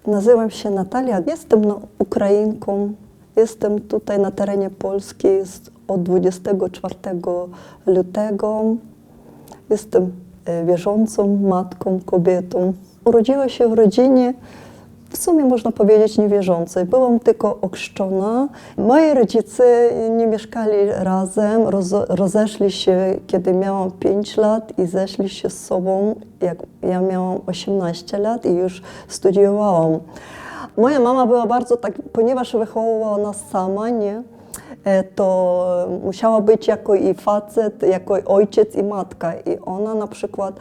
Nazywam się Natalia, jestem Ukrainką, jestem tutaj na terenie Polski od 24 lutego. Jestem wierzącą matką, kobietą. Urodziła się w rodzinie, w sumie można powiedzieć, niewierzącej. Byłam tylko ochrzczona. Moi rodzice nie mieszkali razem, rozeszli się, kiedy miałam 5 lat i zeszli się z sobą, jak ja miałam 18 lat i już studiowałam. Moja mama była bardzo ponieważ wychowywała nas sama, nie? To musiała być jako i facet, jako i ojciec i matka. I ona na przykład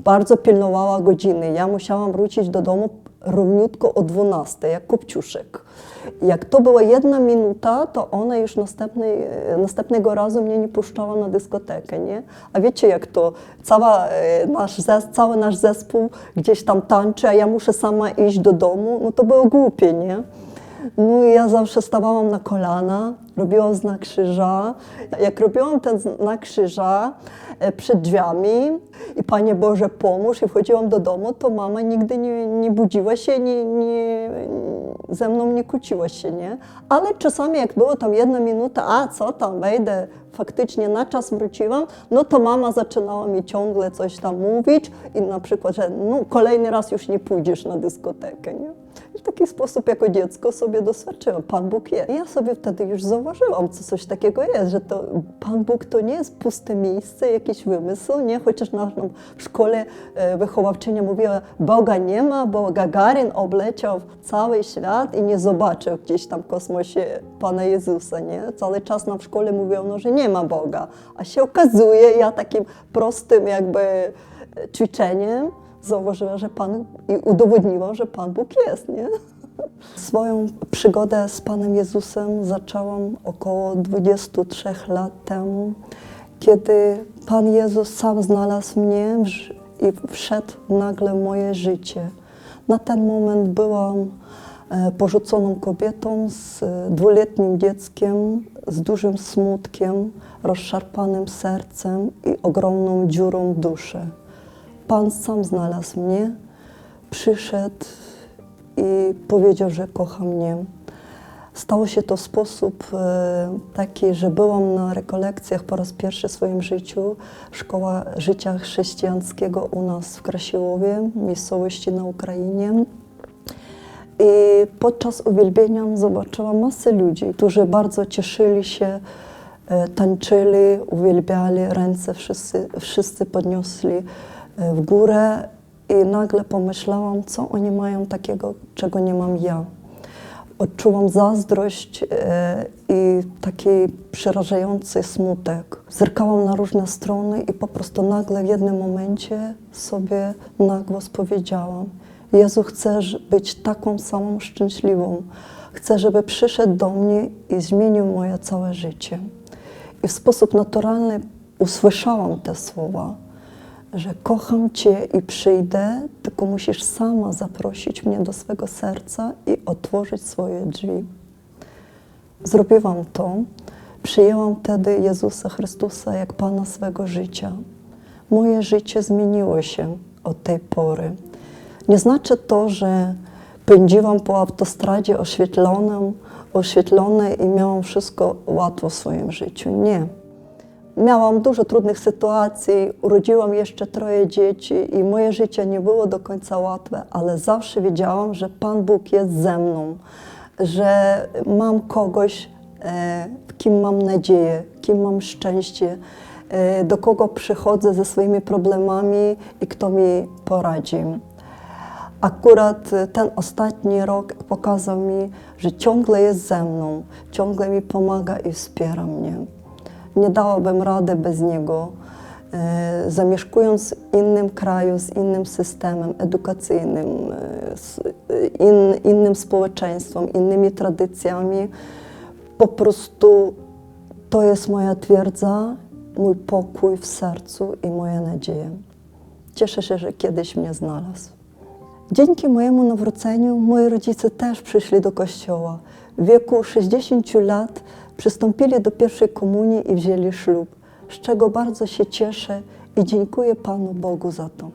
bardzo pilnowała godziny. Ja musiałam wrócić do domu równiutko o 12, jak kopciuszek. Jak to była 1 minuta, to ona już następnego razu mnie nie puszczała na dyskotekę, nie? A wiecie jak to, cały nasz zespół gdzieś tam tańczy, a ja muszę sama iść do domu, no to było głupie, nie? No i ja zawsze stawałam na kolana, robiłam znak krzyża. Jak robiłam ten znak krzyża przed drzwiami i Panie Boże pomóż i wchodziłam do domu, to mama nigdy nie budziła się, ze mną nie kłóciła się, nie? Ale czasami jak było tam 1 minuta, a co tam, wejdę, faktycznie na czas wróciłam, no to mama zaczynała mi ciągle coś tam mówić i na przykład, że no, kolejny raz już nie pójdziesz na dyskotekę, nie? I w taki sposób jako dziecko sobie doświadczyłam, Pan Bóg jest. I ja sobie wtedy już zauważyłam, co coś takiego jest, że to Pan Bóg to nie jest puste miejsce, jakiś wymysł, nie? Chociaż nam w szkole wychowawczynia mówiła, Boga nie ma, bo Gagarin obleciał cały świat i nie zobaczył gdzieś tam w kosmosie Pana Jezusa, nie? Cały czas nam w szkole mówiono, że nie ma Boga, a się okazuje, ja takim prostym jakby ćwiczeniem zauważyła, że i udowodniła, że Pan Bóg jest, nie? Swoją przygodę z Panem Jezusem zaczęłam około 23 lat temu, kiedy Pan Jezus sam znalazł mnie i wszedł nagle w moje życie. Na ten moment byłam porzuconą kobietą z 2-letnim dzieckiem, z dużym smutkiem, rozszarpanym sercem i ogromną dziurą w duszy. Pan sam znalazł mnie, przyszedł i powiedział, że kocha mnie. Stało się to w sposób taki, że byłam na rekolekcjach po raz pierwszy w swoim życiu. Szkoła Życia Chrześcijańskiego u nas w Krasiłowie, miejscowości na Ukrainie. I podczas uwielbienia zobaczyłam masę ludzi, którzy bardzo cieszyli się, tańczyli, uwielbiali, ręce wszyscy podniosli w górę i nagle pomyślałam, co oni mają takiego, czego nie mam ja. Odczułam zazdrość i taki przerażający smutek. Zerkałam na różne strony i po prostu nagle w jednym momencie sobie na głos powiedziałam: Jezu, chcę być taką samą szczęśliwą. Chcę, żeby przyszedł do mnie i zmienił moje całe życie. I w sposób naturalny usłyszałam te słowa, że kocham Cię i przyjdę, tylko musisz sama zaprosić mnie do swego serca i otworzyć swoje drzwi. Zrobiłam to. Przyjęłam wtedy Jezusa Chrystusa jak Pana swego życia. Moje życie zmieniło się od tej pory. Nie znaczy to, że pędziłam po autostradzie oświetlonej i miałam wszystko łatwo w swoim życiu. Nie. Miałam dużo trudnych sytuacji, urodziłam jeszcze 3 dzieci i moje życie nie było do końca łatwe, ale zawsze wiedziałam, że Pan Bóg jest ze mną, że mam kogoś, w kim mam nadzieję, w kim mam szczęście, do kogo przychodzę ze swoimi problemami i kto mi poradzi. Akurat ten ostatni rok pokazał mi, że ciągle jest ze mną, ciągle mi pomaga i wspiera mnie. Nie dałabym rady bez Niego. Zamieszkując w innym kraju, z innym systemem edukacyjnym, z innym społeczeństwem, innymi tradycjami, po prostu to jest moja twierdza, mój pokój w sercu i moja nadzieja. Cieszę się, że kiedyś mnie znalazł. Dzięki mojemu nawróceniu moi rodzice też przyszli do kościoła. W wieku 60 lat przystąpili do pierwszej komunii i wzięli ślub, z czego bardzo się cieszę i dziękuję Panu Bogu za to.